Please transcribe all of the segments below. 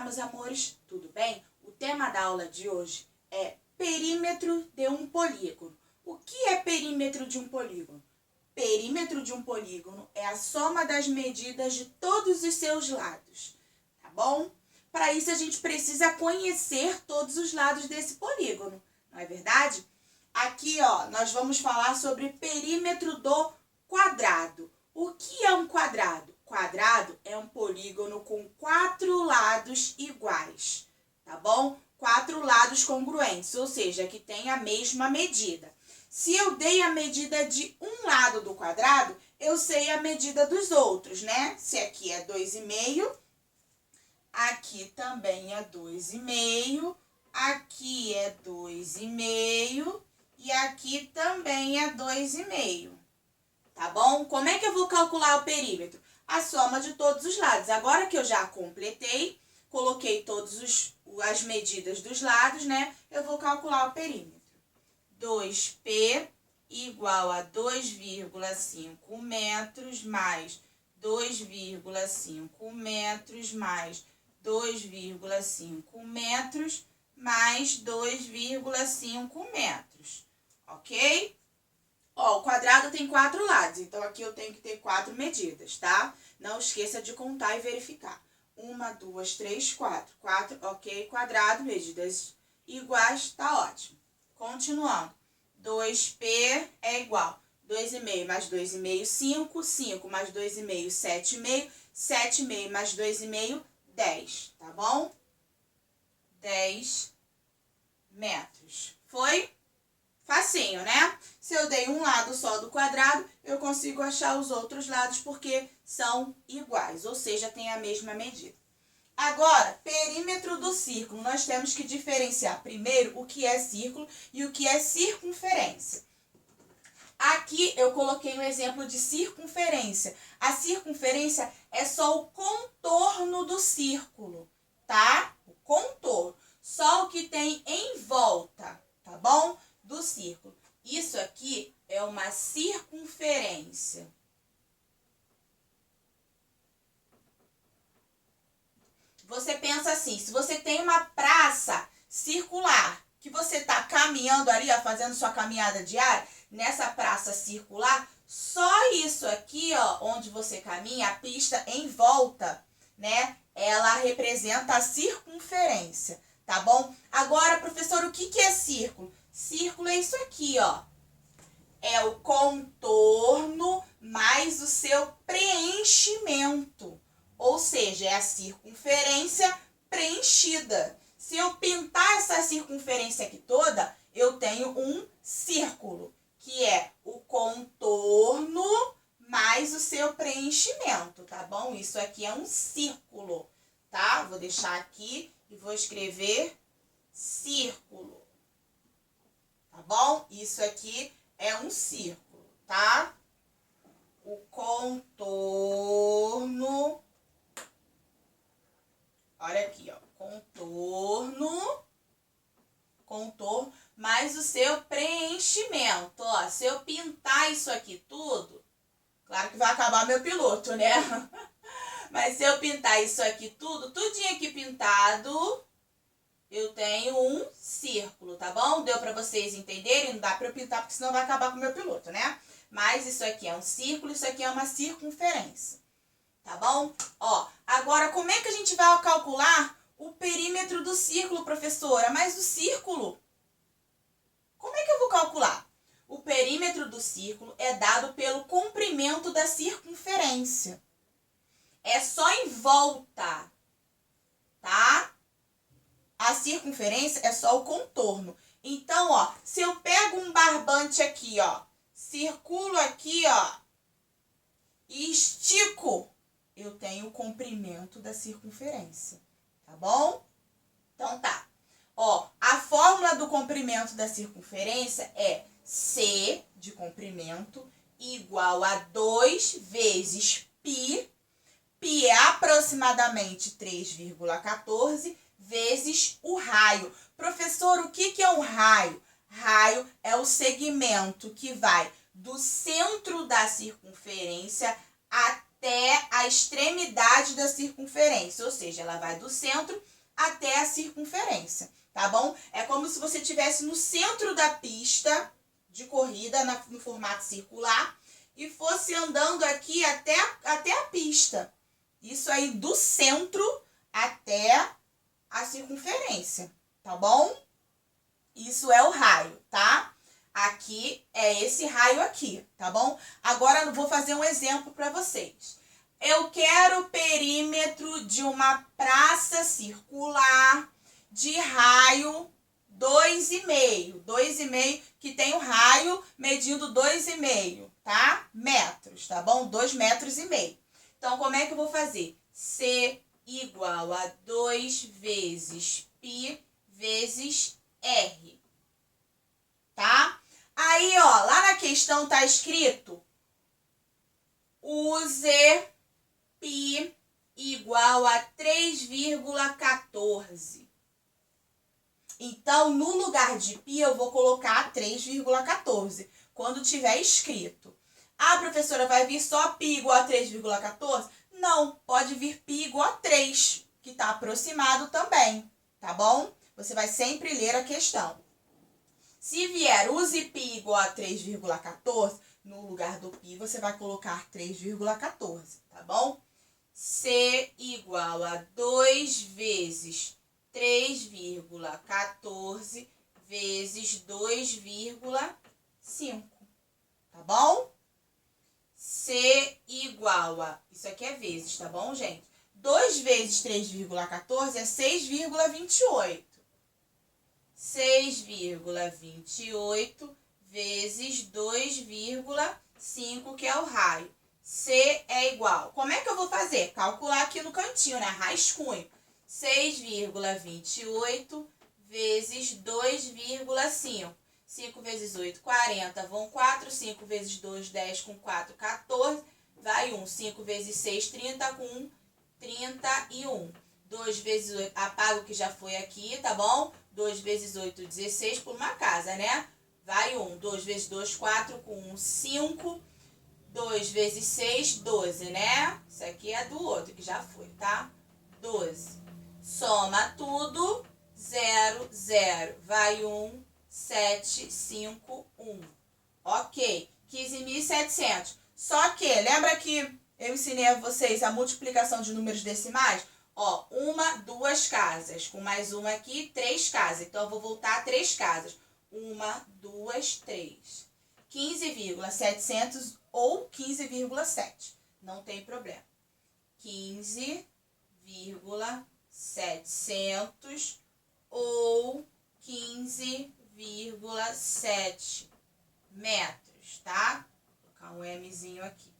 Olá, meus amores, tudo bem? O tema da aula de hoje é perímetro de um polígono. O que é perímetro de um polígono? Perímetro de um polígono é a soma das medidas de todos os seus lados, tá bom? Para isso, a gente precisa conhecer todos os lados desse polígono, não é verdade? Aqui, ó, nós vamos falar sobre perímetro do quadrado. O que é um quadrado? Quadrado é um polígono com 4 lados iguais, tá bom? 4 lados congruentes, ou seja, que tem a mesma medida. Se eu dei a medida de um lado do quadrado, eu sei a medida dos outros, né? Se aqui é 2,5, aqui também é 2,5, aqui é 2,5 e aqui também é 2,5. Tá bom? Como é que eu vou calcular o perímetro? A soma de todos os lados. Agora que eu já completei, coloquei todas as medidas dos lados, né? Eu vou calcular o perímetro. 2P igual a 2,5 metros mais 2,5 metros mais 2,5 metros mais 2,5 metros. Ok? Ó, o quadrado tem 4 lados, então aqui eu tenho que ter 4 medidas, tá? Não esqueça de contar e verificar. 1, 2, 3, 4. 4, ok, quadrado, medidas iguais, tá ótimo. Continuando. 2P é igual. 2,5 mais 2,5, 5. 5 mais 2,5, 7,5. 7,5 mais 2,5, 10, tá bom? 10 metros. Foi? Facinho, né? Se eu dei um lado só do quadrado, eu consigo achar os outros lados porque são iguais, ou seja, tem a mesma medida. Agora, perímetro do círculo. Nós temos que diferenciar primeiro o que é círculo e o que é circunferência. Aqui eu coloquei um exemplo de circunferência. A circunferência é só o contorno do círculo, tá? O contorno. Só o que tem em volta, tá bom? Do círculo. Isso aqui é uma circunferência. Você pensa assim, se você tem uma praça circular, que você está caminhando ali, ó, fazendo sua caminhada diária, nessa praça circular, só isso aqui, ó, onde você caminha, a pista em volta, né, ela representa a circunferência, tá bom? Agora, professor, o que é círculo? Círculo é isso aqui, ó. É o contorno mais o seu preenchimento. Ou seja, é a circunferência preenchida. Se eu pintar essa circunferência aqui toda, eu tenho um círculo, que é o contorno mais o seu preenchimento, tá bom? Isso aqui é um círculo, tá? Vou deixar aqui e vou escrever círculo. Tá bom? Isso aqui é um círculo, tá? O contorno. Olha aqui, ó. Contorno mais o seu preenchimento. Ó, se eu pintar isso aqui tudo, claro que vai acabar meu piloto, né? Mas se eu pintar isso aqui tudo, tudinho aqui pintado, eu tenho um círculo, tá bom? Deu pra vocês entenderem? Não dá pra eu pintar, porque senão vai acabar com o meu piloto, né? Mas isso aqui é um círculo, isso aqui é uma circunferência, tá bom? Ó, agora, como é que a gente vai calcular o perímetro do círculo, professora? Mas o círculo, como é que eu vou calcular? O perímetro do círculo é dado pelo comprimento da circunferência. É só em volta, tá? A circunferência é só o contorno. Então, ó, se eu pego um barbante aqui, ó, circulo aqui, ó, e estico, eu tenho o comprimento da circunferência, tá bom? Então, tá. Ó, a fórmula do comprimento da circunferência é C de comprimento igual a 2 vezes π. Π é aproximadamente 3,14 vezes o raio. Professor, o que é um raio? Raio é o segmento que vai do centro da circunferência até a extremidade da circunferência, ou seja, ela vai do centro até a circunferência, tá bom? É como se você estivesse no centro da pista de corrida, no formato circular, e fosse andando aqui até a pista. Isso aí do centro até a circunferência, tá bom? Isso é o raio, tá? Aqui é esse raio aqui, tá bom? Agora eu vou fazer um exemplo para vocês. Eu quero o perímetro de uma praça circular de raio 2,5. 2,5 que tem um raio medindo 2,5, tá? Metros, tá bom? 2,5 metros. Então, como é que eu vou fazer? C igual a 2 vezes π vezes R, tá? Aí, ó, lá na questão tá escrito use π igual a 3,14. Então, no lugar de π, eu vou colocar 3,14, quando tiver escrito. Ah, professora, vai vir só π igual a 3,14? Não, pode vir π igual a 3, que está aproximado também, tá bom? Você vai sempre ler a questão. Se vier use π igual a 3,14, no lugar do π você vai colocar 3,14, tá bom? C igual a 2 vezes 3,14 vezes 2,5, tá bom? C igual a, isso aqui é vezes, tá bom, gente? 2 vezes 3,14 é 6,28. 6,28 vezes 2,5, que é o raio. C é igual. Como é que eu vou fazer? Calcular aqui no cantinho, né? Rascunho. 6,28 vezes 2,5. 5 vezes 8, 40. Vão 4. 5 vezes 2, 10. Com 4, 14. Vai 1. 5 vezes 6, 30. Com 1, 31. 2 vezes 8, apago o que já foi aqui, tá bom? 2 vezes 8, 16 por uma casa, né? Vai 1. 2 vezes 2, 4. Com 1, 5. 2 vezes 6, 12, né? Isso aqui é do outro, que já foi, tá? 12. Soma tudo. 0, 0. Vai 1, 7, 5, 1. Ok. 15.700. Só que, lembra que eu ensinei a vocês a multiplicação de números decimais? Ó, 1, 2 casas. Com mais uma aqui, 3 casas. Então, eu vou voltar a 3 casas. 1, 2, 3. 15,700 ou 15,7. Não tem problema. 15,700 ou 15,7 metros, tá? Vou colocar um Mzinho aqui.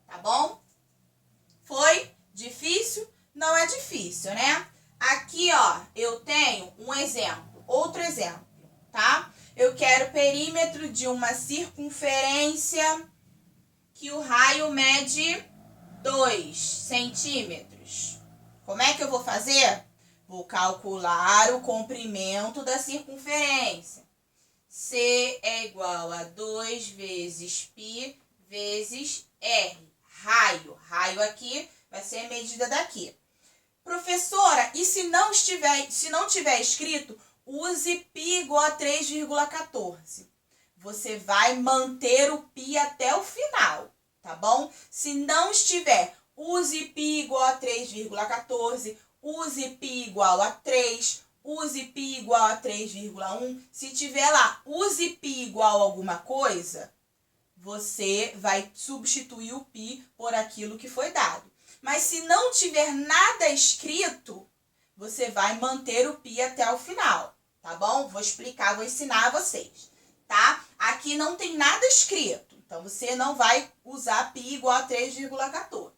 Tá bom? Foi difícil? Não é difícil, né? Aqui, ó, eu tenho um exemplo, outro exemplo, tá? Eu quero perímetro de uma circunferência que o raio mede 2 centímetros. Como é que eu vou fazer? Vou calcular o comprimento da circunferência. C é igual a 2 vezes π vezes R. Raio. Raio aqui vai ser a medida daqui. Professora, e se não tiver escrito, use π igual a 3,14. Você vai manter o π até o final, tá bom? Se não estiver, use π igual a 3,14, use π igual a 3, use π igual a 3,1. Se tiver lá, use π igual a alguma coisa, você vai substituir o π por aquilo que foi dado. Mas se não tiver nada escrito, você vai manter o π até o final, tá bom? Vou explicar, vou ensinar a vocês, tá? Aqui não tem nada escrito, então você não vai usar π igual a 3,14.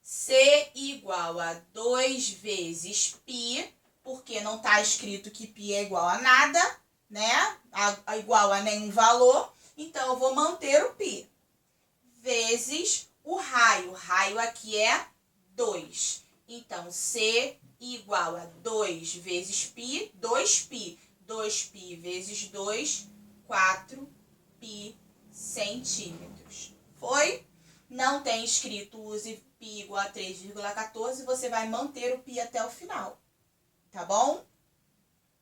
C igual a 2 vezes π, porque não está escrito que π é igual a nada, né? Igual a nenhum valor, então eu vou manter o π. Vezes o raio. O raio aqui é 2. Então, C igual a 2 vezes π, 2π. 2π vezes 2, 4π centímetros. Foi? não tem escrito use π igual a 3,14, você vai manter o π até o final, tá bom?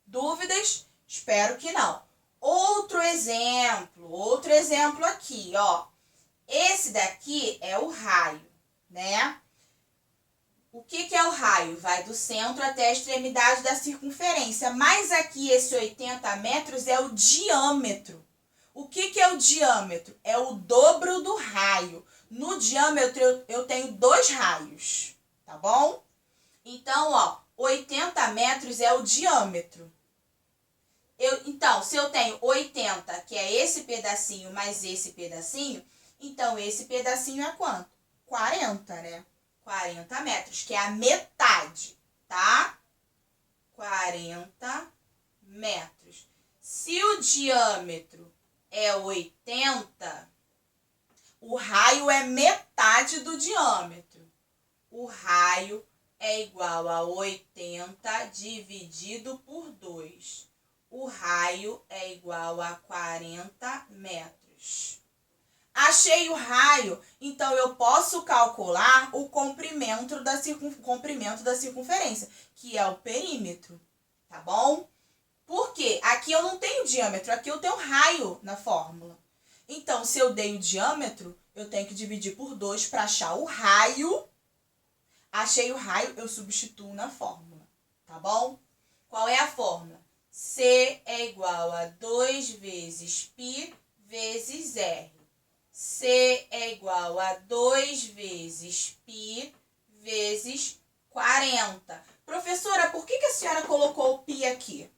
Dúvidas? Espero que não. Outro exemplo aqui, ó. Esse daqui é o raio, né? O que é o raio? Vai do centro até a extremidade da circunferência. Mas aqui esse 80 metros é o diâmetro. O que é o diâmetro? É o dobro do raio. No diâmetro eu tenho 2 raios, tá bom? Então, ó, 80 metros é o diâmetro. Então, se eu tenho 80, que é esse pedacinho mais esse pedacinho, então esse pedacinho é quanto? 40, né? 40 metros, que é a metade, tá? 40 metros. Se o diâmetro é 80, o raio é metade do diâmetro. O raio é igual a 80 dividido por 2. O raio é igual a 40 metros. Achei o raio, então eu posso calcular o comprimento da circunferência, que é o perímetro, tá bom? Por quê? Aqui eu não tenho diâmetro, aqui eu tenho raio na fórmula. Então, se eu dei o diâmetro, eu tenho que dividir por 2 para achar o raio. Achei o raio, eu substituo na fórmula, tá bom? Qual é a fórmula? C é igual a 2 vezes π vezes R. C é igual a 2 vezes π vezes 40. Professora, por que a senhora colocou o π aqui?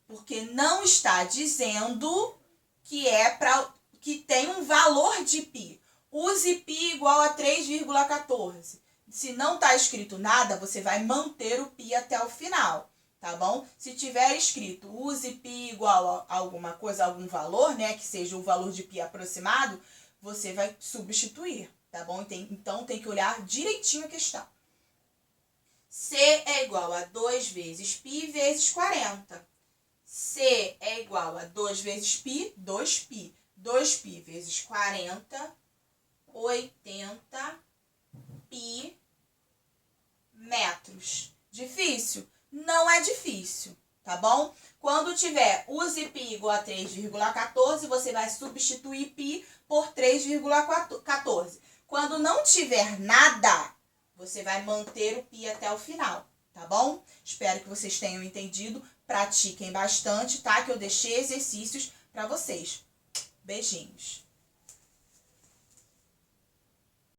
Porque não está dizendo que tem um valor de π. Use π igual a 3,14. Se não está escrito nada, você vai manter o π até o final, tá bom? Se tiver escrito use π igual a alguma coisa, algum valor, né, que seja o valor de π aproximado, você vai substituir, tá bom? Então, tem que olhar direitinho a questão. C é igual a 2 vezes π vezes 40. C é igual a 2 vezes π, 2π. 2π vezes 40, 80 π metros. Difícil? Não é difícil, tá bom? Quando tiver use π igual a 3,14, você vai substituir π por 3,14. Quando não tiver nada, você vai manter o π até o final, tá bom? Espero que vocês tenham entendido. Pratiquem bastante, tá? Que eu deixei exercícios para vocês. Beijinhos.